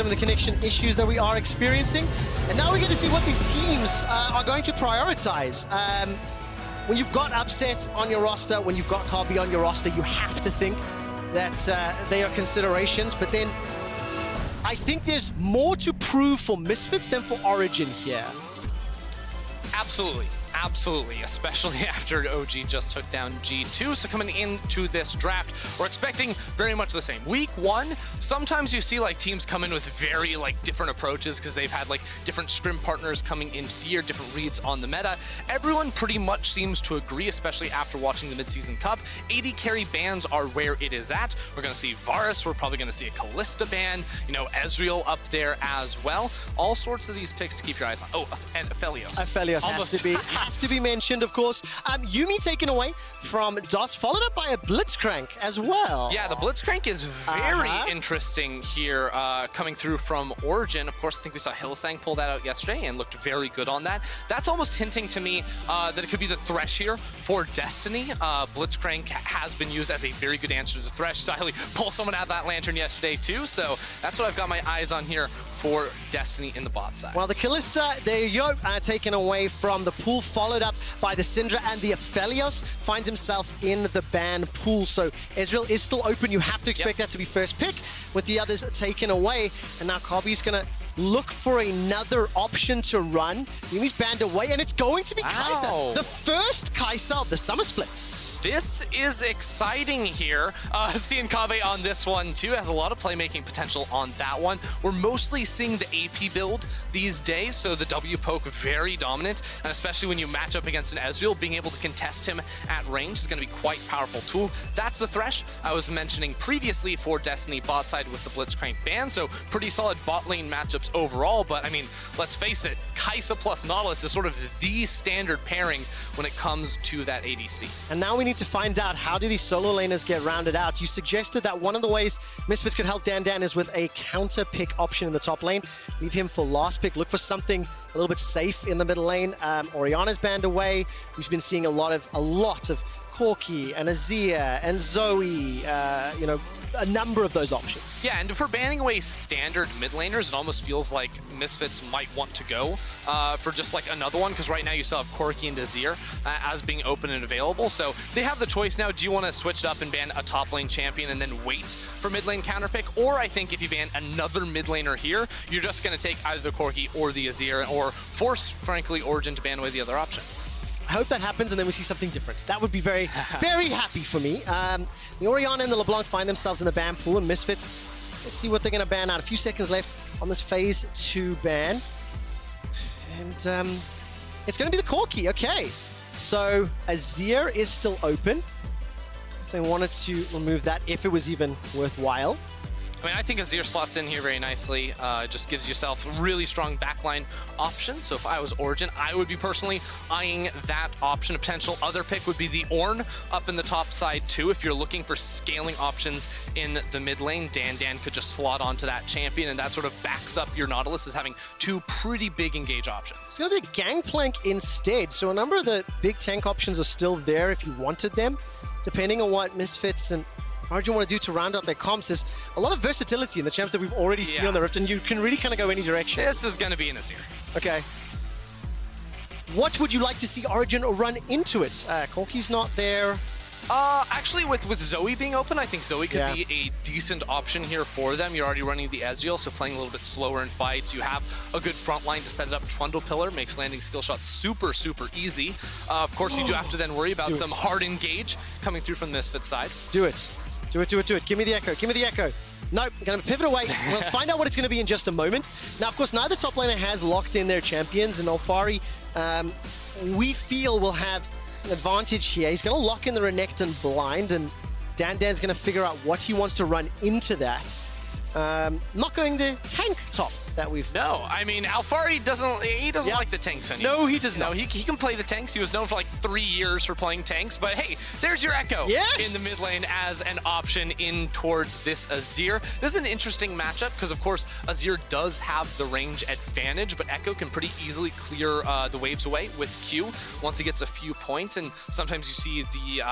some of the connection issues that we are experiencing. And now we get to see what these teams are going to prioritize. When you've got Upset on your roster, when you've got Kobbe on your roster, you have to think that they are considerations. But then I think there's more to prove for Misfits than for Origen here. Absolutely. Absolutely, especially after OG just took down G2. So coming into this draft, we're expecting very much the same. Week one, sometimes you see like teams come in with very like different approaches because they've had like different scrim partners coming into the year, different reads on the meta. Everyone pretty much seems to agree, especially after watching the midseason cup. 80 carry bans are where it is at. We're going to see Varus, we're probably going to see a Kalista ban, you know, Ezreal up there as well. All sorts of these picks to keep your eyes on. Oh, and Aphelios. Aphelios has to be mentioned, of course. Yuumi taken away from DOS, followed up by a Blitzcrank as well. Yeah, the Blitzcrank is very interesting here, coming through from Origen. Of course, I think we saw Hillsang pull that out yesterday and looked very good on that. That's almost hinting to me that it could be the Thresh here for Destiny. Blitzcrank has been used as a very good answer to the Thresh. Siley pulled someone out of that Lantern yesterday too, so that's what I've got my eyes on here for Destiny in the bot side. Well, the Kalista, there you go, taken away from the pool, followed up by the Syndra, and the Aphelios finds himself in the ban pool. So Ezreal is still open. You have to expect that to be first pick, with the others taken away. And now Kobbe's going to look for another option to run. Yuumi's banned away, and it's going to be Kai'Sa. The first Kai'Sa of the Summer Splits. This is exciting here. Seeing Kobbe on this one too has a lot of playmaking potential on that one. We're mostly seeing the AP build these days, so the W poke very dominant, and especially when you match up against an Ezreal, being able to contest him at range is going to be quite powerful tool. That's the Thresh I was mentioning previously for Destiny bot side with the Blitzcrank ban, so pretty solid bot lane matchups overall. But I mean, let's face it, Kai'Sa plus Nautilus is sort of the standard pairing when it comes to that ADC. And now we need to find out, how do these solo laners get rounded out? You suggested that one of the ways Misfits could help Dan is with a counter pick option in the top lane. Leave him for last pick. Look for something a little bit safe in the middle lane. Oriana's banned away. We've been seeing a lot of Corki and Azir and Zoe, you know, a number of those options. Yeah, and if we're banning away standard mid laners, it almost feels like Misfits might want to go for just like another one, because right now you still have Corki and Azir as being open and available. So they have the choice now. Do you want to switch it up and ban a top lane champion and then wait for mid lane counter pick? Or I think if you ban another mid laner here, you're just going to take either the Corki or the Azir, or force, frankly, Origen to ban away the other option. I hope that happens, and then we see something different. That would be very, very happy for me. The Oriana and the LeBlanc find themselves in the ban pool, and Misfits, let's see what they're going to ban out. A few seconds left on this phase 2 ban. And it's going to be the Corki. Okay. So Azir is still open. So they wanted to remove that if it was even worthwhile. I mean, I think Azir slots in here very nicely. Just gives yourself really strong backline options. So if I was Origen, I would be personally eyeing that option. A potential other pick would be the Ornn up in the top side too. If you're looking for scaling options in the mid lane, Dan could just slot onto that champion, and that sort of backs up your Nautilus as having two pretty big engage options. It's going to be Gangplank instead. So a number of the big tank options are still there if you wanted them, depending on what Misfits and Origen want to do to round out their comps. There's a lot of versatility in the champs that we've already seen on the Rift, and you can really kind of go any direction. This is going to be an Azir. Okay. What would you like to see Origen run into it? Corki's not there. Actually, with Zoe being open, I think Zoe could be a decent option here for them. You're already running the Ezreal, so playing a little bit slower in fights. You have a good front line to set it up. Trundle Pillar makes landing skill shots super, super easy. Of course, you do have to then worry about some hard engage coming through from the Misfits side. Do it. Do it. Give me the Ekko. Give me the Ekko. Nope, going to pivot away. We'll find out what it's going to be in just a moment. Now, of course, neither top laner has locked in their champions, and Alphari, we feel, will have an advantage here. He's going to lock in the Renekton blind, and Dan's going to figure out what he wants to run into that. Not going the tank top that we've... No, I mean, Alphari doesn't like the tanks anymore. No, he does not. No, he can play the tanks. He was known for like 3 years for playing tanks, but hey, there's your Ekko in the mid lane as an option in towards this Azir. This is an interesting matchup because, of course, Azir does have the range advantage, but Ekko can pretty easily clear the waves away with Q once he gets a few points, and sometimes you see the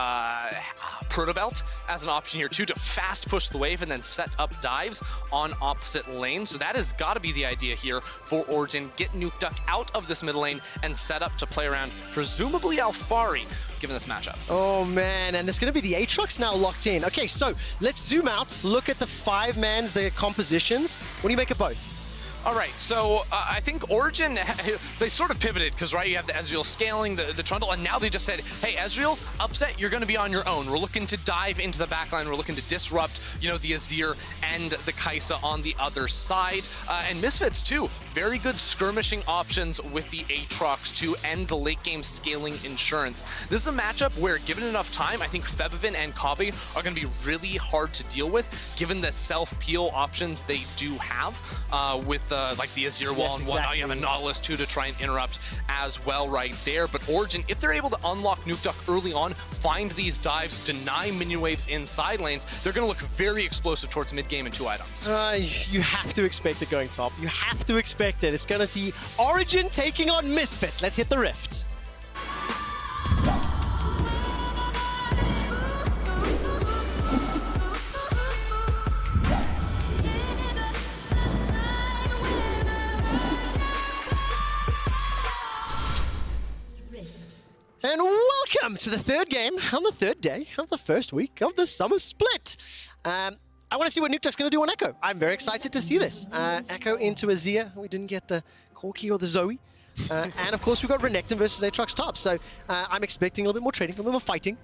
Proto Belt as an option here too to fast push the wave and then set up dives on opposite lanes. So that has got to be the idea here for Origen. Get Nukeduck out of this mid lane and set up to play around, presumably Alphari, given this matchup. Oh man, and it's going to be the Aatrox now locked in. Okay, so let's zoom out, look at the 5-mans, their compositions. What do you make of both? All right, so I think Origen, they sort of pivoted because, right, you have the Ezreal scaling, the Trundle, and now they just said, hey, Ezreal, Upset, you're going to be on your own. We're looking to dive into the backline. We're looking to disrupt, you know, the Azir and the Kai'Sa on the other side. And Misfits, too. Very good skirmishing options with the Aatrox to end the late game scaling insurance. This is a matchup where, given enough time, I think FEBIVEN and Kobbe are going to be really hard to deal with, given the self-peel options they do have with like the Azir wall and whatnot. You have a Nautilus too to try and interrupt as well right there. But Origen, if they're able to unlock Nukeduck early on, find these dives, deny minion waves in side lanes, they're going to look very explosive towards mid-game in 2 items. You have to expect it going top. You have to expect it. It's going to be Origen taking on Misfits. Let's hit the rift. And welcome to the third game on the third day of the first week of the summer split. I want to see what Nukeduck's going to do on Ekko. I'm very excited to see this. Ekko into Azir. We didn't get the Corki or the Zoe. And of course, we've got Renekton versus Aatrox top. So I'm expecting a little bit more trading, a little bit more fighting.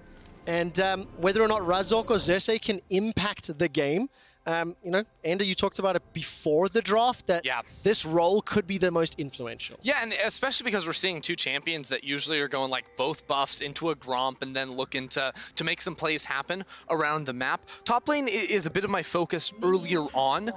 And whether or not Razork or Xerxe can impact the game. You know, Ender, you talked about it before the draft, that this role could be the most influential. Yeah, and especially because we're seeing 2 champions that usually are going like both buffs into a Gromp and then looking to make some plays happen around the map. Top lane is a bit of my focus earlier on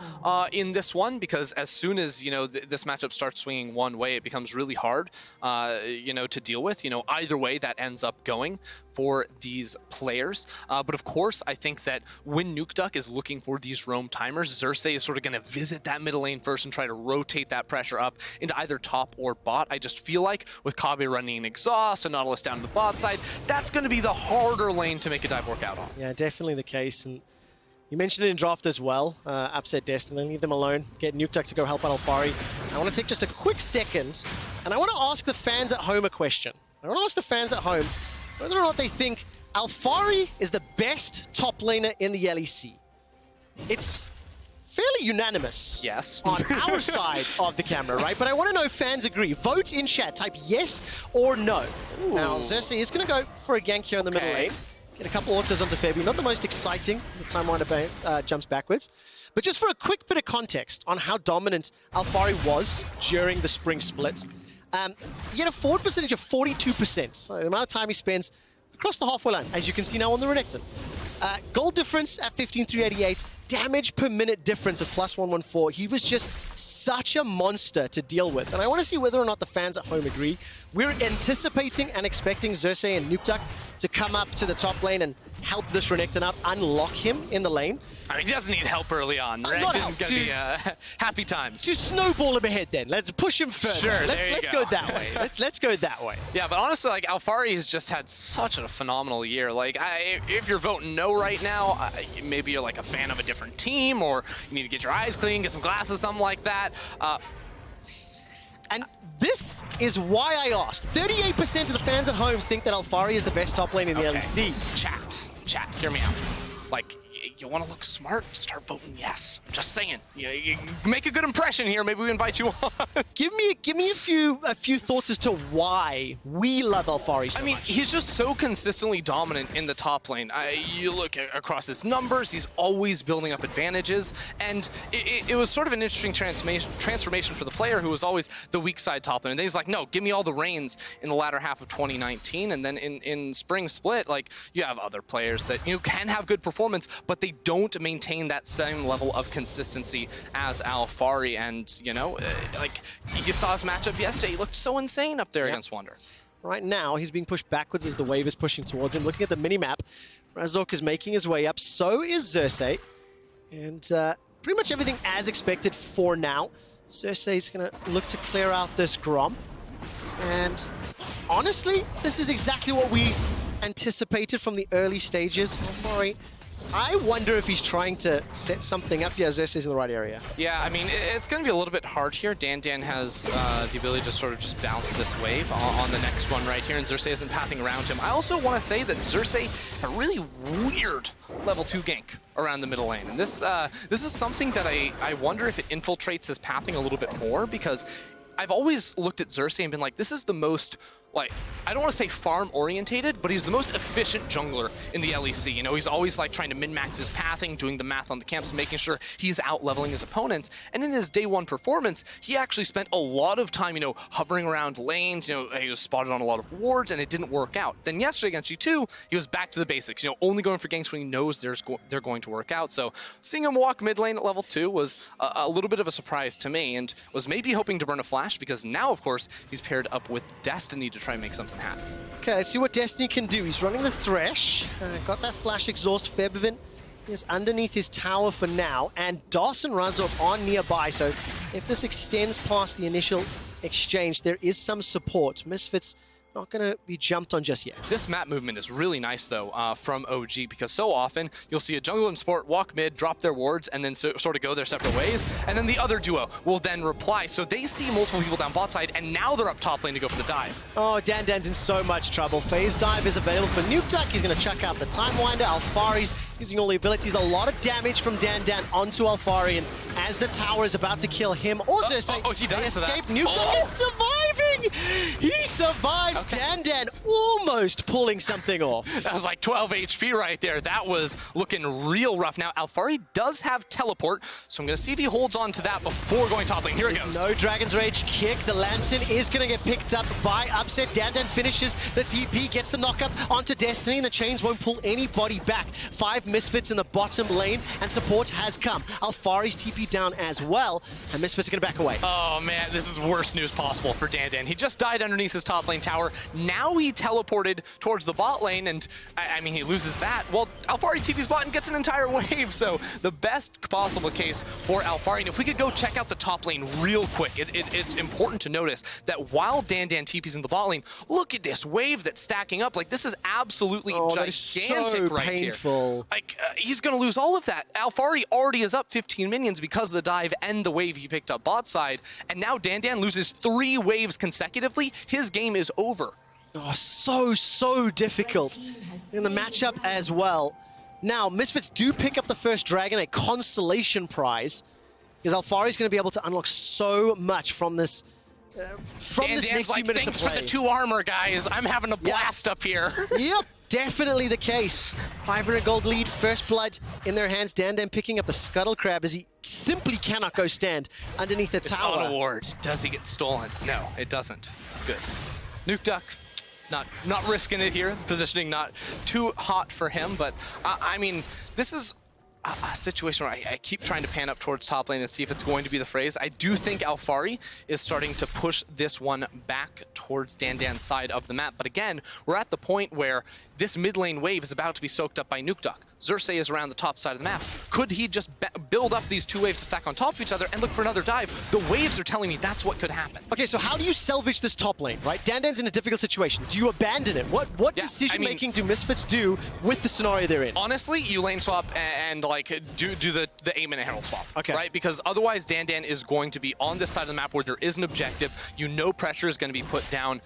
in this one, because as soon as, you know, this matchup starts swinging one way, it becomes really hard, you know, to deal with. You know, either way that ends up going for these players. But of course, I think that when Nukeduck is looking for these roam timers, Xerxe is sort of going to visit that middle lane first and try to rotate that pressure up into either top or bot. I just feel like with Kobbe running an exhaust and Nautilus down to the bot side, that's going to be the harder lane to make a dive work out on. Yeah, definitely the case. And you mentioned it in draft as well, Upset Destiny, leave them alone, get Nukeduck to go help out Alphari. I want to take just a quick second, and I want to ask the fans at home a question. I want to ask the fans at home whether or not they think Alphari is the best top laner in the LEC. It's fairly unanimous on our side of the camera, right? But I want to know if fans agree. Vote in chat. Type yes or no. Ooh. Now, Xerxe is going to go for a gank here in the middle lane. Get a couple autos onto Febi. Not the most exciting. The time winder jumps backwards. But just for a quick bit of context on how dominant Alphari was during the spring split, he had a forward percentage of 42%. So the amount of time he spends across the halfway line, as you can see now on the Renekton. Gold difference at 15,388. Damage per minute difference of +114. He was just such a monster to deal with. And I want to see whether or not the fans at home agree. We're anticipating and expecting Xerxe and Nukeduck to come up to the top lane and help this Renekton out, unlock him in the lane. I mean, he doesn't need help early on. Renekton's going to be happy times. To snowball him ahead then. Let's push him further. Sure, let's go that way. Let's go that way. Yeah, but honestly, like, Alphari has just had such a phenomenal year. Like, if you're voting no right now, maybe you're like a fan of a different team, or you need to get your eyes clean, get some glasses, something like that. And this is why I asked. 38% of the fans at home think that Alphari is the best top lane in the LEC. Chat, hear me out. Like, you want to look smart? Start voting yes. I'm just saying. You make a good impression here. Maybe we invite you on. Give me a few thoughts as to why we love Alphari so much. He's just so consistently dominant in the top lane. You look across his numbers, he's always building up advantages, and it was sort of an interesting transformation for the player who was always the weak side top lane. And then he's like, no, give me all the reins in the latter half of 2019, and then in spring split, like, you have other players that, you know, can have good performance, but they don't maintain that same level of consistency as Alphari. And, you know, like, you saw his matchup yesterday. He looked so insane up there against Wonder. Right now, he's being pushed backwards as the wave is pushing towards him. Looking at the minimap, Razork is making his way up. So is Xerxe. And pretty much everything as expected for now. Xerxe is going to look to clear out this Grom. And honestly, this is exactly what we anticipated from the early stages. Alphari, I wonder if he's trying to set something up. Yeah, Xerxe is in the right area. Yeah, I mean, it's going to be a little bit hard here. Dan has the ability to sort of just bounce this wave on the next run right here, and Xerxe isn't pathing around him. I also want to say that Xerxe had a really weird level 2 gank around the middle lane. And this is something that I wonder if it infiltrates his pathing a little bit more, because I've always looked at Xerxe and been like, this is the most, like, I don't want to say farm-orientated, but he's the most efficient jungler in the LEC. You know, he's always, like, trying to min-max his pathing, doing the math on the camps, making sure he's out-leveling his opponents. And in his day 1 performance, he actually spent a lot of time, you know, hovering around lanes. You know, he was spotted on a lot of wards, and it didn't work out. Then yesterday against G2, he was back to the basics. You know, only going for ganks when he knows they're going to work out. So seeing him walk mid lane at level 2 was a little bit of a surprise to me, and was maybe hoping to burn a flash, because now, of course, he's paired up with Destiny to try and make something happen. Okay, let's see what Destiny can do. He's running the Thresh. Got that flash exhaust. FEBIVEN is underneath his tower for now. And DOS and Razork are nearby. So if this extends past the initial exchange, there is some support. Misfits not going to be jumped on just yet. This map movement is really nice, though, from OG, because so often you'll see a jungle and support walk mid, drop their wards, and then sort of go their separate ways, and then the other duo will then reply. So they see multiple people down bot side, and now they're up top lane to go for the dive. Oh, Dan's in so much trouble. Phase dive is available for Nukeduck. He's going to chuck out the Time Winder. Alphari's using all the abilities. A lot of damage from Dan onto Alphari, and as the tower is about to kill him, or Xerxe, he does escape. that. Nukeduck is surviving! He survives. Okay. Dan almost pulling something off. That was like 12 HP right there. That was looking real rough. Now, Alphari does have teleport, so I'm going to see if he holds on to that before going top lane. Here it goes. No Dragon's Rage kick. The Lantern is going to get picked up by Upset. Dan finishes the TP, gets the knockup onto Destiny, and the chains won't pull anybody back. 5 Misfits in the bottom lane, and support has come. Alphari's TP down as well, and Misfits are going to back away. Oh, man, this is worst news possible for Dan. He just died underneath his top lane tower. Now he teleported towards the bot lane, and I mean, he loses that. Well, Alphari TP's bot and gets an entire wave, so the best possible case for Alphari. And if we could go check out the top lane real quick, it's important to notice that while Dan TP's in the bot lane, look at this wave that's stacking up. Like, this is absolutely gigantic so right painful. here. Like, he's going to lose all of that. Alphari already is up 15 minions because of the dive and the wave he picked up bot side, and now Dan loses 3 waves consecutively. His game is over. Oh, so difficult in the matchup as well. Now, Misfits do pick up the first dragon, a consolation prize, because Alphari's going to be able to unlock so much from this Dan's next few minutes of thanks play. for the 2 armor, guys. I'm having a blast up here. Yep, definitely the case. 500 gold lead, first blood in their hands. Dan picking up the Scuttle Crab as he simply cannot go stand underneath the tower. It's on a ward. Does he get stolen? No, it doesn't. Good. Nukeduck. Not risking it here. Positioning not too hot for him, but I mean, this is a situation where I keep trying to pan up towards top lane and see if it's going to be the phrase. I do think Alphari is starting to push this one back towards Dan's side of the map, but again, we're at the point where this mid lane wave is about to be soaked up by Nukeduck. Xerxe is around the top side of the map. Could he just build up these 2 waves to stack on top of each other and look for another dive? The waves are telling me that's what could happen. Okay, so how do you salvage this top lane, right? Dan's in a difficult situation. Do you abandon it? What decision-making do Misfits do with the scenario they're in? Honestly, you lane swap and like do the aim and a herald swap, okay, right? Because otherwise Dan is going to be on this side of the map where there is an objective. You know pressure is going to be put down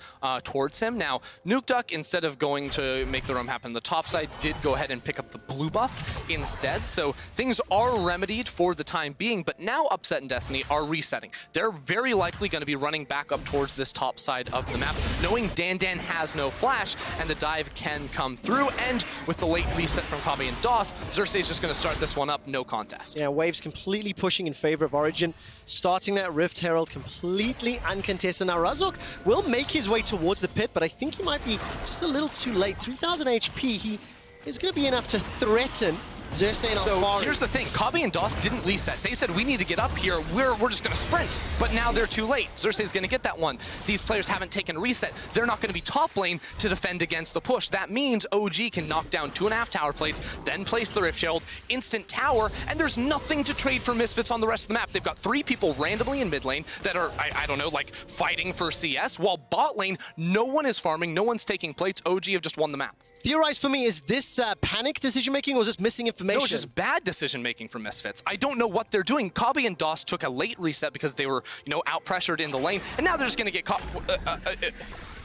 towards him. Now, Nukeduck, instead of going to make the roam happen on the top side, did go ahead and pick up the blue buff instead. So things are remedied for the time being, but now Upset and Destiny are resetting. They're very likely going to be running back up towards this top side of the map, knowing Dan has no flash and the dive can come through. And with the late reset from Kobbe and DOS, Xerxe is just going to start this one up, no contest. Yeah, waves completely pushing in favor of Origen, starting that Rift Herald completely uncontested. Now Razork will make his way towards the pit, but I think he might be just a little too late. 3,000 HP, he is going to be enough to threaten Xerxe and So Alphari. here's the thing, Kobbe and DOS didn't reset. They said, we need to get up here, we're just gonna sprint. But now they're too late. Xerxe's gonna get that one. These players haven't taken a reset. They're not gonna be top lane to defend against the push. That means OG can knock down 2.5 tower plates, then place the Rift Herald, instant tower, and there's nothing to trade for Misfits on the rest of the map. They've got 3 people randomly in mid lane that are, I don't know, like fighting for CS, while bot lane, no one is farming, no one's taking plates. OG have just won the map. Theorize for me, is this panic decision-making or is this missing information? No, it's just bad decision-making from Misfits. I don't know what they're doing. Kobbe and DOS took a late reset because they were, out-pressured in the lane, and now they're just going to get caught.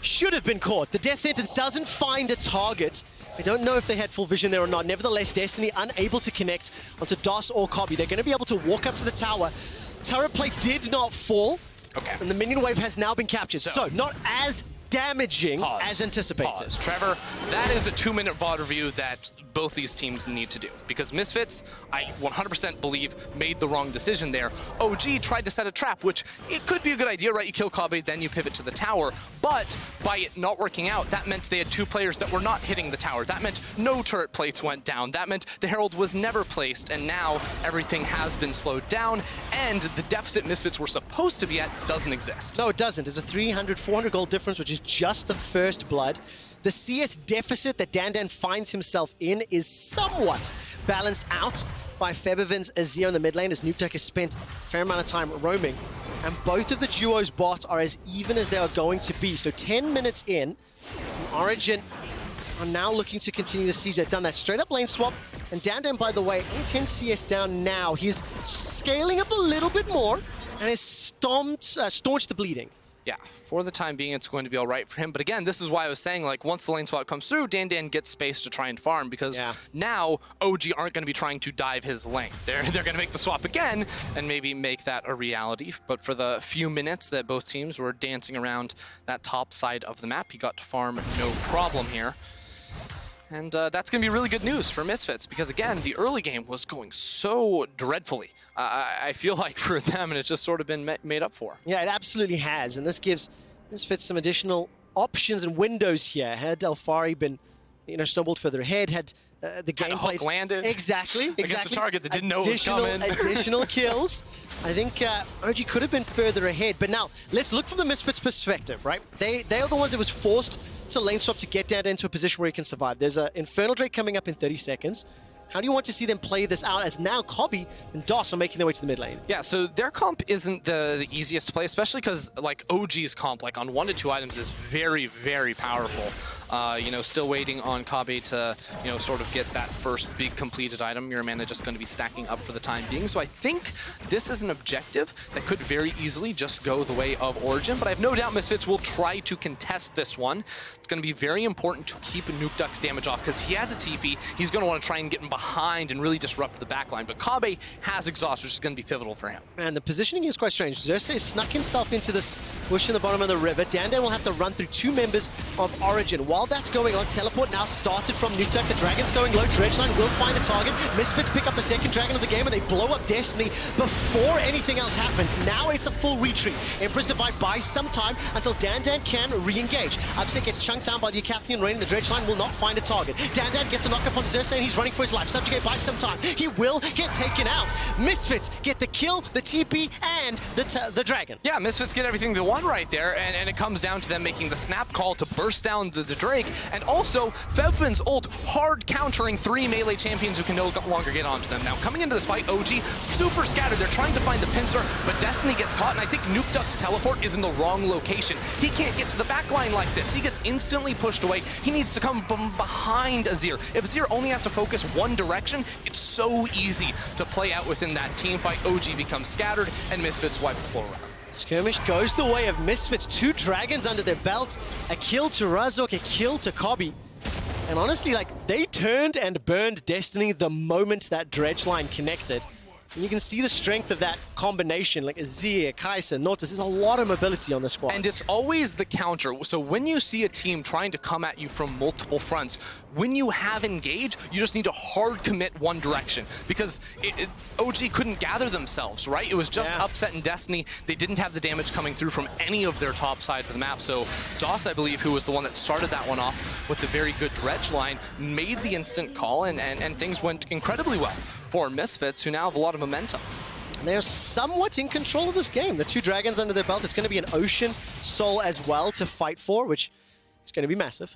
Should have been caught. The death sentence doesn't find a target. I don't know if they had full vision there or not. Nevertheless, Destiny unable to connect onto DOS or Kobbe. They're going to be able to walk up to the tower. Turret plate did not fall. Okay. And the minion wave has now been captured. So not as damaging as anticipated. Pause. Trevor, that is a 2-minute VOD review that both these teams need to do. Because Misfits, I 100% believe, made the wrong decision there. OG tried to set a trap, which it could be a good idea, right? You kill Kobbe, then you pivot to the tower. But by it not working out, that meant they had 2 players that were not hitting the tower. That meant no turret plates went down. That meant the Herald was never placed, and now everything has been slowed down, and the deficit Misfits were supposed to be at doesn't exist. No, it doesn't. There's a 300, 400 gold difference, which is just the first blood. The CS deficit that Dandan finds himself in is somewhat balanced out by FEBIVEN's Azir in the mid lane, as Nukeduck has spent a fair amount of time roaming. And both of the duo's bots are as even as they are going to be. So 10 minutes in, Origen are now looking to continue the siege. They've done that straight up lane swap. And Dandan, by the way, only 10 CS down now. He's scaling up a little bit more and has staunched the bleeding. Yeah, for the time being, it's going to be all right for him. But again, this is why I was saying, like, once the lane swap comes through, Dandan gets space to try and farm, because now OG aren't going to be trying to dive his lane. They're going to make the swap again and maybe make that a reality. But for the few minutes that both teams were dancing around that top side of the map, he got to farm no problem here. And that's going to be really good news for Misfits, because again, the early game was going so dreadfully. I feel like for them, and it's just sort of been made up for. Yeah, it absolutely has, and this gives Misfits some additional options and windows here. Had Alphari been, snowballed further ahead, had the gameplay landed exactly against a target that didn't know it was coming. Additional kills. I think OG could have been further ahead, but now let's look from the Misfits' perspective, right? They are the ones that was forced to lane swap to get down into a position where he can survive. There's an Infernal Drake coming up in 30 seconds. How do you want to see them play this out, as now Kobbe and DOS are making their way to the mid lane? Yeah, so their comp isn't the easiest to play, especially because like OG's comp, like on 1 to 2 items, is very, very powerful. Still waiting on Kobbe to, sort of get that first big completed item. Your mana just going to be stacking up for the time being. So I think this is an objective that could very easily just go the way of Origen, but I have no doubt Misfits will try to contest this one. It's going to be very important to keep Nukeduck's damage off, because he has a TP. He's going to want to try and get him behind and really disrupt the backline. But Kobbe has exhaust, which is going to be pivotal for him. And the positioning is quite strange. Xerxe snuck himself into this bush in the bottom of the river. Dandan will have to run through 2 members of Origen. While that's going on, teleport now started from Nukeduck. The dragon's going low. Dredgeline will find a target. Misfits pick up the second dragon of the game, and they blow up Destiny before anything else happens. Now it's a full retreat. Emperor's Divide buys some time until Dandan can re-engage. Upset gets chunked down by the Acathian Rain, and the Dredgeline will not find a target. Dandan gets a knock up on Xerxe, and he's running for his life. Subjugate buys some time. He will get taken out. Misfits get the kill, the TP, and the dragon. Yeah, Misfits get everything they want right there, and it comes down to them making the snap call to burst down the Drake, and also FEBIVEN's ult hard countering 3 melee champions who can no longer get onto them. Now, coming into this fight, OG super scattered. They're trying to find the pincer, but Destiny gets caught, and I think Nukeduck's teleport is in the wrong location. He can't get to the backline like this. He gets instantly pushed away. He needs to come from behind Azir. If Azir only has to focus one direction, it's so easy to play out within that team fight. OG becomes scattered, and Misfits wipe the floor around. Skirmish goes the way of Misfits. 2 dragons under their belt. A kill to Razork, a kill to Kobbe. And honestly, like, they turned and burned Destiny the moment that Dredgeline connected. And you can see the strength of that combination, like Azir, Kai'Sa, Nautilus. There's a lot of mobility on the squad. And it's always the counter. So when you see a team trying to come at you from multiple fronts, when you have engage, you just need to hard commit one direction. Because OG couldn't gather themselves, right? It was just Upset and Destiny. They didn't have the damage coming through from any of their top side of the map. So DOS, I believe, who was the one that started that one off with the very good dredge line, made the instant call, and things went incredibly well for Misfits, who now have a lot of momentum. They're somewhat in control of this game. The 2 dragons under their belt. It's going to be an Ocean Soul as well to fight for, which is going to be massive.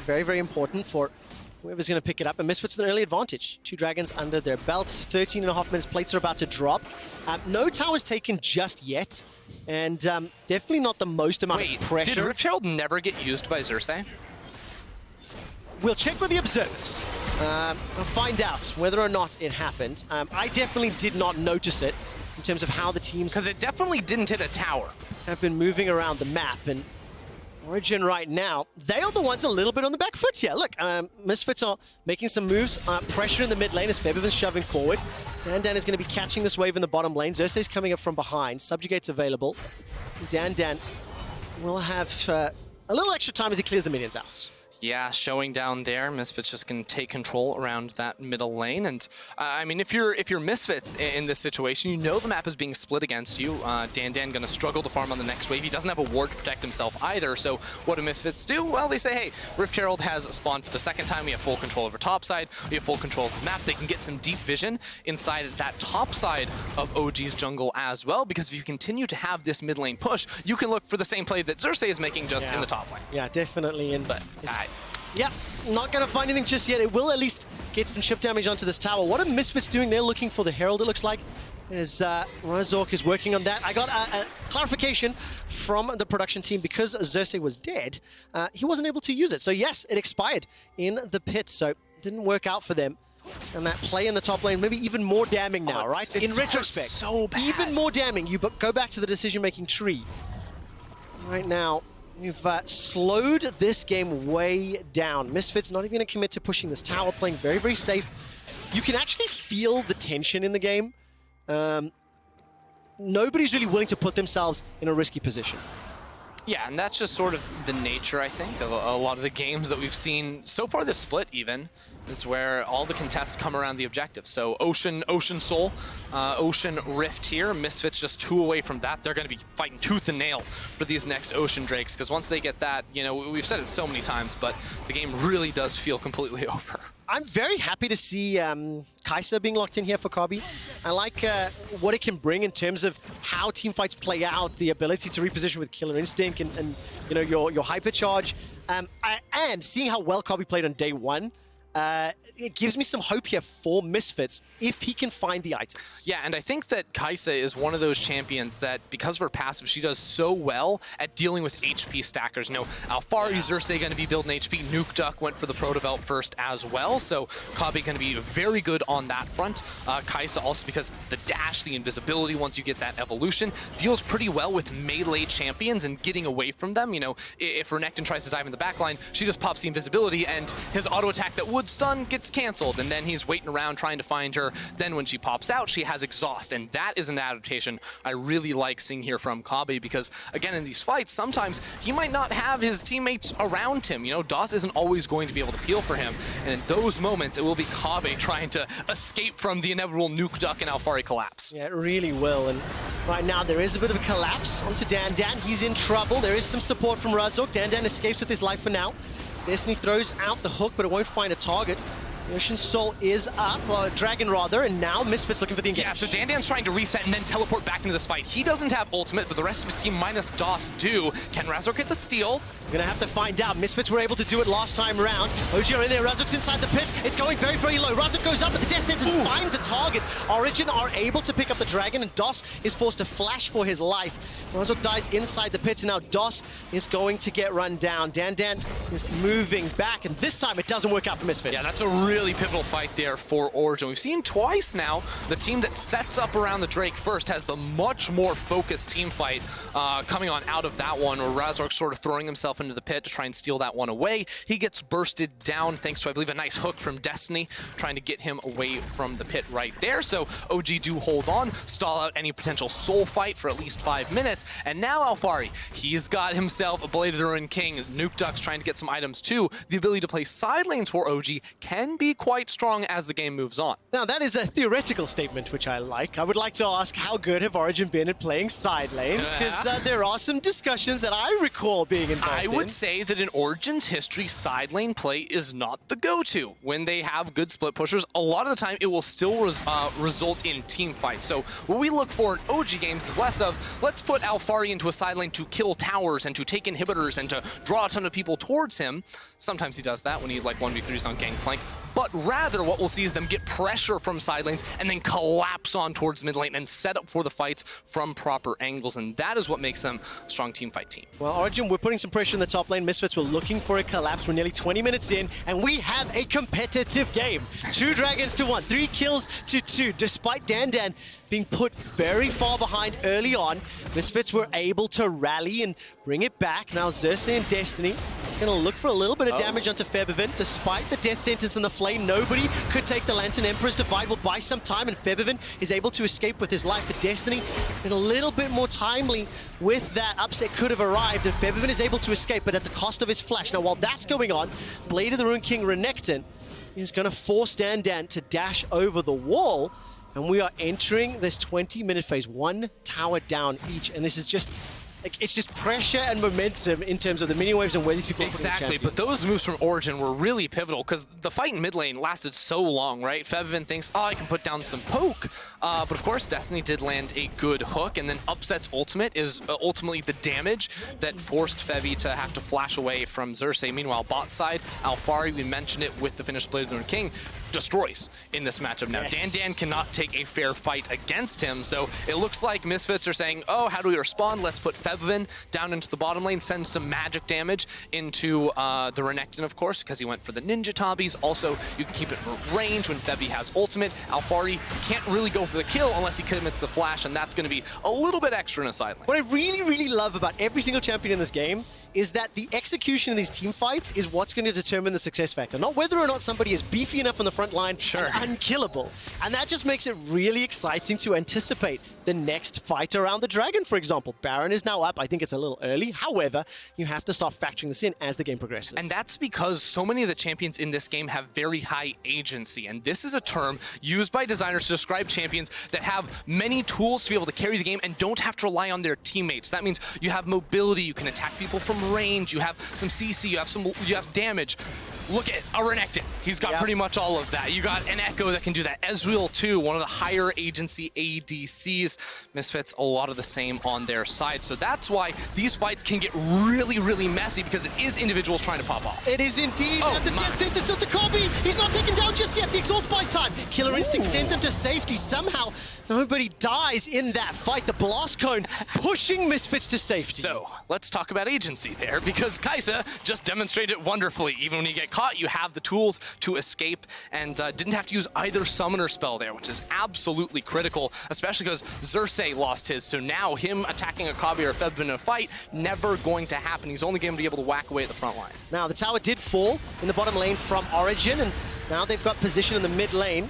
Very, very important for whoever's going to pick it up. And Misfits with an early advantage. 2 dragons under their belt. 13.5 minutes. Plates are about to drop. No towers taken just yet. And definitely not the most amount of pressure. Did Rift Herald never get used by Xerxe? We'll check with the observers. I'll find out whether or not it happened. I definitely did not notice it in terms of how the teams... Because it definitely didn't hit a tower. ...have been moving around the map. And Origen right now, they are the ones a little bit on the back foot here. Look, Misfits are making some moves. Pressure in the mid lane as FEBIVEN's shoving forward. Dan is going to be catching this wave in the bottom lane. Xerxe's coming up from behind. Subjugate's available. Dan will have a little extra time as he clears the minions out. Yeah, showing down there. Misfits just can take control around that middle lane. And I mean, if you're Misfits in this situation, you know the map is being split against you. Dan gonna struggle to farm on the next wave. He doesn't have a ward to protect himself either. So what do Misfits do? Well, they say, hey, Rift Herald has spawned for the second time. We have full control over top side. We have full control of the map. They can get some deep vision inside that top side of OG's jungle as well. Because if you continue to have this mid lane push, you can look for the same play that Xerxe is making just in the top lane. Yeah, definitely. But yeah, not going to find anything just yet. It will at least get some ship damage onto this tower. What are Misfits doing? They're looking for the Herald, it looks like, as Razork is working on that. I got a clarification from the production team. Because Xerxe was dead, he wasn't able to use it. So yes, it expired in the pit, so it didn't work out for them. And that play in the top lane, maybe even more damning now, right? In retrospect, so bad. Even more damning. You go back to the decision-making tree. Right now, you've slowed this game way down. Misfits not even going to commit to pushing this tower, playing very, very safe. You can actually feel the tension in the game. Nobody's really willing to put themselves in a risky position. Yeah, and that's just sort of the nature, I think, of a lot of the games that we've seen so far this split even, is where all the contests come around the objective. So Ocean Soul, Ocean Rift here. Misfits just 2 away from that. They're going to be fighting tooth and nail for these next Ocean Drakes, because once they get that, you know, we've said it so many times, but the game really does feel completely over. I'm very happy to see Kai'Sa being locked in here for Kobbe. I like what it can bring in terms of how team fights play out, the ability to reposition with Killer Instinct and you know, your hypercharge. And seeing how well Kobbe played on day 1, it gives me some hope here for Misfits if he can find the items. Yeah, and I think that Kai'Sa is one of those champions that, because of her passive, she does so well at dealing with HP stackers. You know, Alphari, Xerxe going to be building HP. Nukeduck went for the pro develop first as well, so Kobbe going to be very good on that front. Kai'Sa also, because the dash, the invisibility, once you get that evolution, deals pretty well with melee champions and getting away from them. You know, if Renekton tries to dive in the backline, she just pops the invisibility, and his auto attack that would stun gets canceled, and then he's waiting around trying to find her. Then when she pops out, she has exhaust, and that is an adaptation I really like seeing here from Kobbe, because again, in these fights, sometimes he might not have his teammates around him. You know, DOS isn't always going to be able to peel for him, and in those moments, it will be Kobbe trying to escape from the inevitable Nukeduck and Alphari collapse. Yeah, it really will, and right now there is a bit of a collapse onto Dan. He's in trouble. There is some support from Razork. Dan escapes with his life for now. Destiny throws out the hook, but it won't find a target. The Ocean Soul is up, Dragon rather, and now Misfits looking for the engage. Yeah, so Dan's trying to reset and then teleport back into this fight. He doesn't have ultimate, but the rest of his team minus DOS do. Can Razork get the steal? We're gonna have to find out. Misfits were able to do it last time around. OG are in there, Razork's inside the pit. It's going very, very low. Razork goes up, but the death sentence finds the target. Origen are able to pick up the Dragon, and DOS is forced to flash for his life. Razork dies inside the pit, and now DOS is going to get run down. Dan is moving back, and this time it doesn't work out for Misfits. Yeah, that's a really pivotal fight there for Origen. We've seen twice now, the team that sets up around the Drake first has the much more focused team fight coming on out of that one, where Razork sort of throwing himself into the pit to try and steal that one away. He gets bursted down thanks to, I believe, a nice hook from Destiny, trying to get him away from the pit right there. So OG do hold on, stall out any potential soul fight for at least 5 minutes. And now Alphari, he's got himself a Blade of the Ruined King. Nukeduck's trying to get some items too. The ability to play side lanes for OG can be quite strong as the game moves on. Now that is a theoretical statement, which I like. I would like to ask, how good have Origen been at playing side lanes? Because there are some discussions that I recall being involved in. I would say that in Origen's history, side lane play is not the go-to. When they have good split pushers, a lot of the time it will still result in team fights. So what we look for in OG games is less of, let's put Alphari into a side lane to kill towers and to take inhibitors and to draw a ton of people towards him. Sometimes he does that when he like 1v3s on Gangplank. But rather what we'll see is them get pressure from side lanes and then collapse on towards mid lane and set up for the fights from proper angles. And that is what makes them a strong team fight team. Well, Origen, we're putting some pressure in the top lane. Misfits were looking for a collapse. We're nearly 20 minutes in, and we have a competitive game. 2 dragons to 1, 3 kills to 2. Despite Dan being put very far behind early on, Misfits were able to rally and bring it back. Now Xerxe and Destiny gonna look for a little bit of damage onto FEBIVEN. Despite the death sentence in the flame, nobody could take the Lantern. Emperor's Divide will buy some time, and FEBIVEN is able to escape with his life. But Destiny, been a little bit more timely with that. Upset could have arrived, and FEBIVEN is able to escape, but at the cost of his flash. Now, while that's going on, Blade of the Ruined King Renekton is gonna force Dan to dash over the wall, and we are entering this 20-minute phase. 1 tower down each, and this is just... it's just pressure and momentum in terms of the mini waves and where these people are putting Exactly, but those moves from Origen were really pivotal because the fight in mid lane lasted so long, right? FEBIVEN thinks, oh, I can put down some poke. But of course, Destiny did land a good hook, and then Upset's ultimate is ultimately the damage that forced Febi to have to flash away from Xerxe. Meanwhile, bot side, Alphari, we mentioned it with the finished Blade of the Ruined King, destroys in this matchup now. Yes. Dan cannot take a fair fight against him, so it looks like Misfits are saying, oh, how do we respond? Let's put FEBIVEN down into the bottom lane, send some magic damage into the Renekton, of course, because he went for the Ninja Tabis. Also, you can keep it in range when Febi has ultimate. Alphari can't really go for the kill unless he commits the flash, and that's going to be a little bit extra in a side lane. What I really love about every single champion in this game is that the execution of these team fights is what's going to determine the success factor. Not whether or not somebody is beefy enough on the front line and unkillable. And that just makes it really exciting to anticipate the next fight around the dragon, for example. Baron is now up. I think it's a little early. However, you have to start factoring this in as the game progresses. And that's because so many of the champions in this game have very high agency. And this is a term used by designers to describe champions that have many tools to be able to carry the game and don't have to rely on their teammates. That means you have mobility, you can attack people from range, you have some CC, you have damage. Look at a Renekton. He's got pretty much all of that. You got an Ekko that can do that. Ezreal too, one of the higher agency ADCs. Misfits, a lot of the same on their side. So that's why these fights can get really messy, because it is individuals trying to pop off. It is indeed. That's a death sentence onto Kobbe. He's not taken down just yet. The exhaust buys time. Killer Instinct sends him to safety. Somehow, nobody dies in that fight. The blast cone pushing Misfits to safety. So let's talk about agency there, because Kaisa just demonstrated it wonderfully. Even when you get caught, you have the tools to escape, and didn't have to use either summoner spell there, which is absolutely critical, especially because Xerxe lost his. So now him attacking a Kobbe or a FEBIVEN in a fight, never going to happen. He's only going to be able to whack away at the front line. Now, the tower did fall in the bottom lane from Origen, and now they've got position in the mid lane.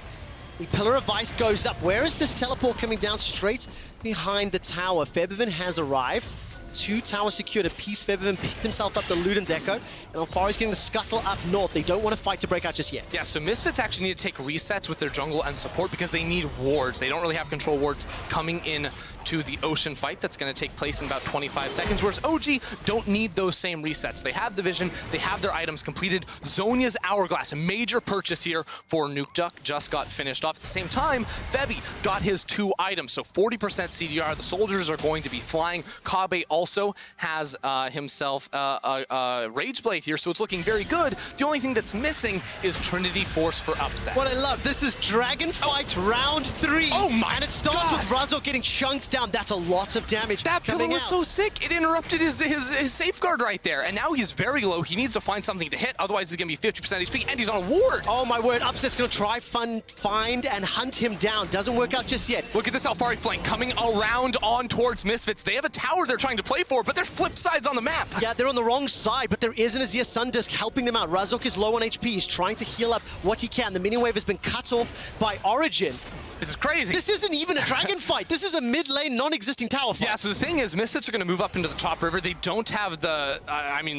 The Pillar of Ice goes up. Where is this teleport coming down? Straight behind the tower. FEBIVEN has arrived. 2 towers secured apiece. FEBIVEN picked himself up the Luden's Ekko, and Alphari's getting the scuttle up north. They don't want to fight to break out just yet. Yeah, so Misfits actually need to take resets with their jungle and support because they need wards. They don't really have control wards coming in to the ocean fight that's going to take place in about 25 seconds, whereas OG don't need those same resets. They have the vision, they have their items completed. Zonia's Hourglass, a major purchase here for Nukeduck, just got finished off. At the same time, Febi got his 2 items, so 40% CDR. The soldiers are going to be flying. Kobbe also also has himself a Rage Blade here, so it's looking very good. The only thing that's missing is Trinity Force for upset. What I love, this is Dragon Fight round 3. Oh my And it starts God. with Razork getting chunked down. That's a lot of damage That pillar coming was out. so sick, it interrupted his safeguard right there. And now he's very low. He needs to find something to hit, otherwise he's going to be 50% HP, and he's on a ward. Oh my word, Upset's going to try find and hunt him down. Doesn't work out just yet. Look at this Alphari flank coming around on towards Misfits. They have a tower they're trying to play for, but they're flip sides on the map. Yeah, they're on the wrong side, but there is an Azir Sundisk helping them out. Razork is low on HP. He's trying to heal up what he can. The minion wave has been cut off by Origen. This is crazy. This isn't even a dragon fight. This is a mid-lane, non-existing tower fight. Yeah, so the thing is, Misfits are going to move up into the top river. They don't have the,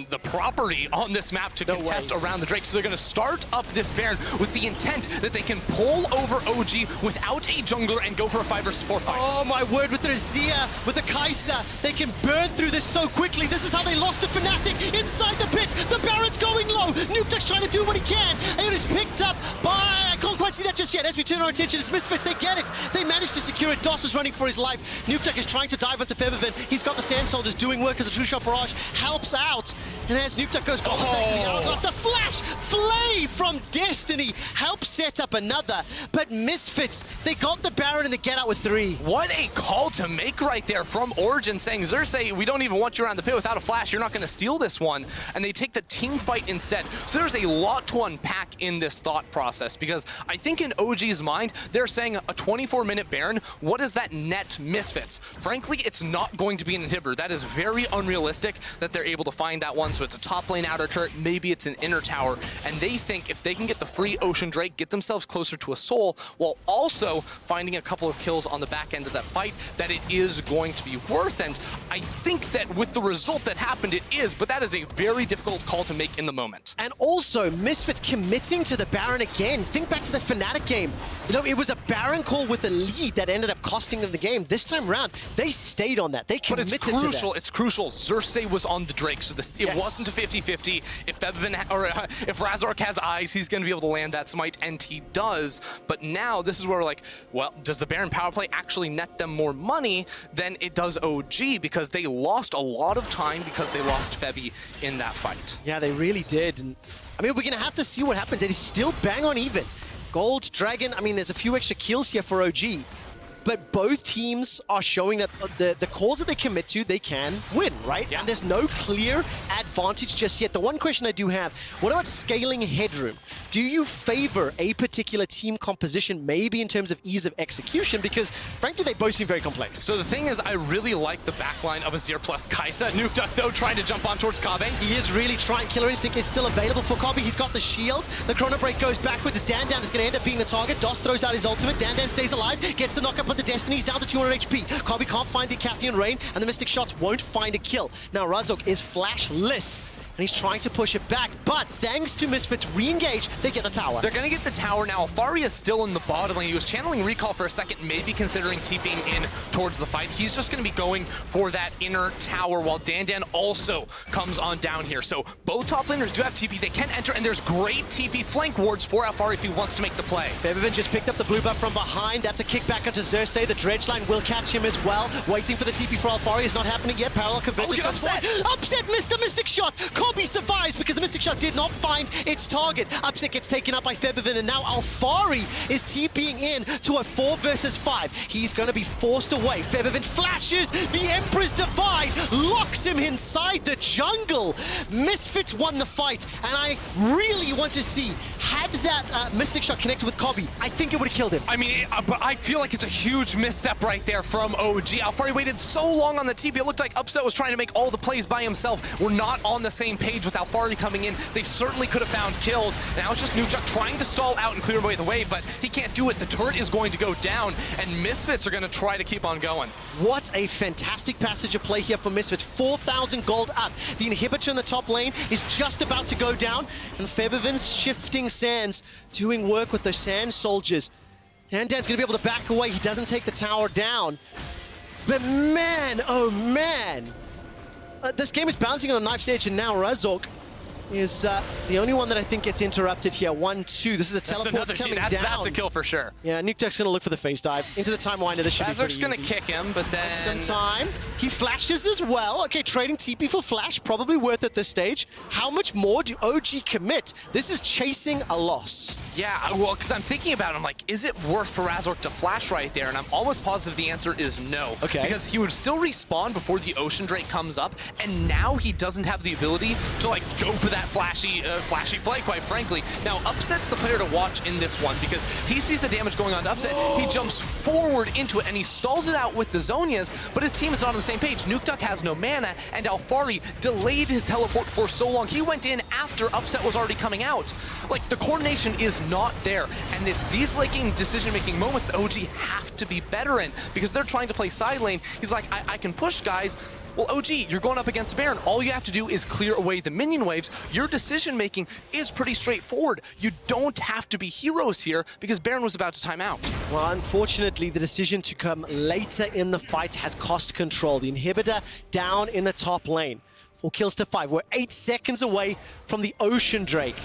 the property on this map to contest around the Drake, so they're going to start up this Baron with the intent that they can pull over OG without a jungler and go for a 5 versus 4 fight. Oh my word, with their Azir, with the Kai'Sa, they can burn through this so quickly. This is how they lost to Fnatic inside the pit. The Baron's going low. Nukeduck's trying to do what he can. And it is picked up by, I can't quite see that just yet. As we turn our attention, it's Misfits. They get it. They managed to secure it. Doss is running for his life. Nukeduck is trying to dive onto FEBIVEN. He's got the Sand Soldiers doing work as a true shot barrage. Helps out. And as Nukeduck goes forward, thanks to the Aatrox, the flash flay from Destiny helps set up another. But Misfits, they got the Baron and they get out with 3. What a call to make right there from Origen, saying, Xerxe, we don't even want you around the pit without a flash. You're not going to steal this one. And they take the team fight instead. So there's a lot to unpack in this thought process, because I think in OG's mind, they're saying a 24-minute Baron, what does that net Misfits? Frankly, it's not going to be an inhibitor. That is very unrealistic that they're able to find that one. So it's a top lane outer turret, maybe it's an inner tower. And they think if they can get the free Ocean Drake, get themselves closer to a soul, while also finding a couple of kills on the back end of that fight, that it is going to be worth. And I think that with the result that happened, it is, but that is a very difficult call to make in the moment. And also, Misfits committing to the Baron again. Think back to the Fnatic game. You know, it was a Baron call with a lead that ended up costing them the game. This time around, they stayed on that. They committed but it's crucial. to that. It's crucial. Xerxe was on the Drake, so it wasn't a 50-50. If if Razork has eyes, he's going to be able to land that smite, and he does. But now this is where we're like, well, does the Baron power play actually net them more money than it does OG? Because they lost a lot of time because they lost Febi in that fight. Yeah, they really did. And I mean, we're going to have to see what happens. It is still bang on even. Gold, Dragon, I mean, there's a few extra kills here for OG. But both teams are showing that the calls that they commit to, they can win, right? Yeah. And there's no clear advantage just yet. The one question I do have, what about scaling headroom? Do you favor a particular team composition, maybe in terms of ease of execution? Because, frankly, they both seem very complex. So the thing is, I really like the backline of Azir plus Kai'Sa. Nukeduck, though, trying to jump on towards Kobbe. He is really trying. Killer Instinct is still available for Kobbe. He's got the shield. The Chrono Break goes backwards. It's Dandan is going to end up being the target. Doss throws out his ultimate. Dandan stays alive, gets the knock up onto Destiny. He's down to 200 HP. Kobbe can't find the Cathian Rain, and the Mystic Shots won't find a kill. Now Razork is flashless, and he's trying to push it back, but thanks to Misfits re-engage, they get the tower. They're going to get the tower now. Alphari is still in the bottom lane. He was channeling Recall for a second, maybe considering TPing in towards the fight. He's just going to be going for that inner tower, while Dandan also comes on down here. So both top laners do have TP. They can enter, and there's great TP flank wards for Alphari if he wants to make the play. FEBIVEN just picked up the blue buff from behind. That's a kickback onto Xerxe. The dredge line will catch him as well. Waiting for the TP for Alphari is not happening yet. Parallel convergence. Look at Upset! Upset missed the Mystic Shot. Kobbe survives because the Mystic Shot did not find its target. Upset gets taken up by FEBIVEN, and now Alphari is TPing in to a 4 versus 5. He's going to be forced away. FEBIVEN flashes the Emperor's Divide, locks him inside the jungle. Misfits won the fight, and I really want to see, had that Mystic Shot connected with Kobbe, I think it would have killed him. I mean, but I feel like it's a huge misstep right there from OG. Alphari waited so long on the TP. It looked like Upset was trying to make all the plays by himself. We're not on the same page with Alphari coming in. They certainly could have found kills. Now it's just Nukeduck trying to stall out and clear away the wave, but he can't do it. The turret is going to go down, and Misfits are going to try to keep on going. What a fantastic passage of play here for Misfits. 4,000 gold up. The inhibitor in the top lane is just about to go down, and FEBIVEN's shifting sands doing work with the sand soldiers. Dandan's going to be able to back away. He doesn't take the tower down. But man, oh man. This game is bouncing on a knife's edge, and now Razork is the only one that I think gets interrupted here. 1-2. This is a teleport coming down. That's a kill for sure. Yeah, Nukeduck's going to look for the phase dive into the time winder. This should be pretty Razork's going to kick him, but then... Some time. He flashes as well. Okay, trading TP for flash, probably worth at this stage. How much more do OG commit? This is chasing a loss. Yeah, well, because I'm thinking about it, I'm like, is it worth for Razork to flash right there? And I'm almost positive the answer is no. Okay. Because he would still respawn before the Ocean Drake comes up, and now he doesn't have the ability to, like, go for that flashy play, quite frankly. Now, Upset's the player to watch in this one, because he sees the damage going on to Upset, he jumps forward into it, and he stalls it out with the Zhonya's, but his team is not on the same page. Nukeduck has no mana, and Alphari delayed his teleport for so long. He went in after Upset was already coming out. Like, the coordination is not there, and it's these late game decision-making moments that OG have to be better in, because they're trying to play side lane. He's like, I can push guys. Well, OG, you're going up against Baron. All you have to do is clear away the minion waves. Your decision-making is pretty straightforward. You don't have to be heroes here, because Baron was about to time out. Well, unfortunately, the decision to come later in the fight has cost control. The inhibitor down in the top lane. 4 kills to 5. We're 8 seconds away from the Ocean Drake.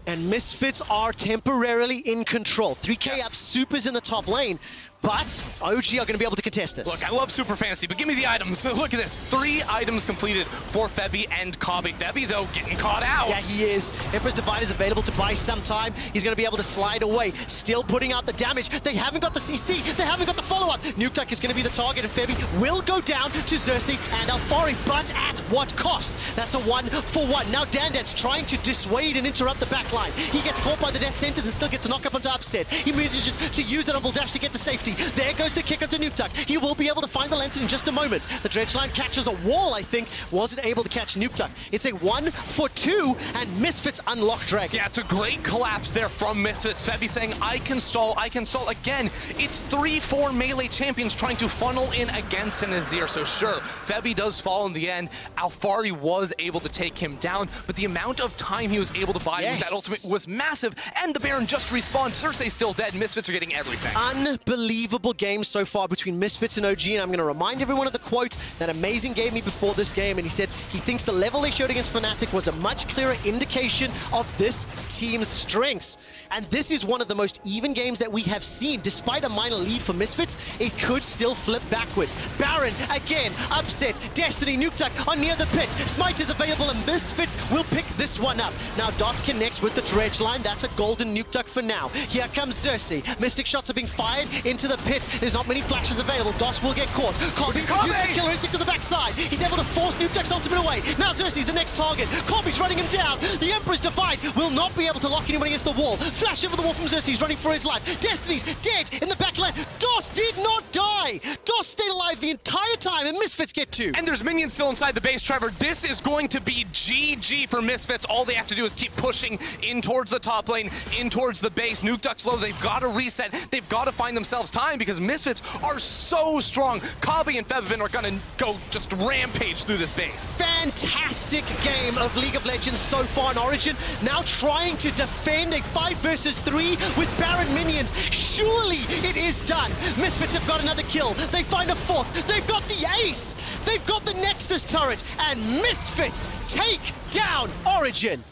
And Misfits are temporarily in control. 3k up, Supers in the top lane. But OG are going to be able to contest this. Look, I love Super Fantasy, but give me the items. Look at this. 3 items completed for Febi and Kobbe. Febi, though, getting caught out. Yeah, he is. Emperor's Divide is available to buy some time. He's going to be able to slide away. Still putting out the damage. They haven't got the CC. They haven't got the follow-up. Nukeduck is going to be the target, and Febi will go down to Xerxe and Alphari, but at what cost? That's a 1-for-1. Now Dandan's trying to dissuade and interrupt the backline. He gets caught by the death sentence and still gets a knock-up onto Upset. He manages to use a double dash to get to safety. There goes the kick onto Nukeduck. He will be able to find the lantern in just a moment. The dredge line catches a wall, I think. Wasn't able to catch Nukeduck. It's a 1-for-2, and Misfits unlock Dragon. Yeah, it's a great collapse there from Misfits. Febi saying, I can stall again. It's 3-4 melee champions trying to funnel in against an Azir. So sure, Febi does fall in the end. Alphari was able to take him down, but the amount of time he was able to buy with that ultimate was massive, and the Baron just respawned. Xerxe's still dead. Misfits are getting everything. Unbelievable game so far between Misfits and OG, and I'm going to remind everyone of the quote that Amazing gave me before this game, and he said he thinks the level they showed against Fnatic was a much clearer indication of this team's strengths. And this is one of the most even games that we have seen. Despite a minor lead for Misfits, it could still flip backwards. Baron, again, Upset, Destiny, Nukeduck are near the pit. Smite is available, and Misfits will pick this one up. Now DOS connects with the dredge line. That's a golden Nukeduck for now. Here comes Xerxe. Mystic shots are being fired into the pit. There's not many flashes available. DOS will get caught. Kobbe uses the killer instinct to the backside. He's able to force Nukeduck's ultimate away. Now Xerxe's the next target. Kobbe's running him down. The Emperor's Divide will not be able to lock anyone against the wall. Flash over the wall from Xerxe. He's running for his life. Destiny's dead in the backline. DOS did not die. DOS stayed alive the entire time, and Misfits get 2. And there's minions still inside the base, Trevor. This is going to be GG for Misfits. All they have to do is keep pushing in towards the top lane, in towards the base. Nukeduck's low. They've got to reset. They've got to find themselves time, because Misfits are so strong. Kobbe and FEBIVEN are going to go just rampage through this base. Fantastic game of League of Legends so far in Origin. Now trying to defend a 5 versus 3 with Baron minions. Surely it is done. Misfits have got another kill. They find a 4th. They've got the ace. They've got the Nexus turret. And Misfits take down Origin.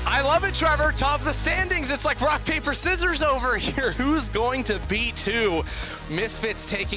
I love it, Trevor. Top of the standings. It's like rock, paper, scissors over here. Who's going to beat who? Misfits taking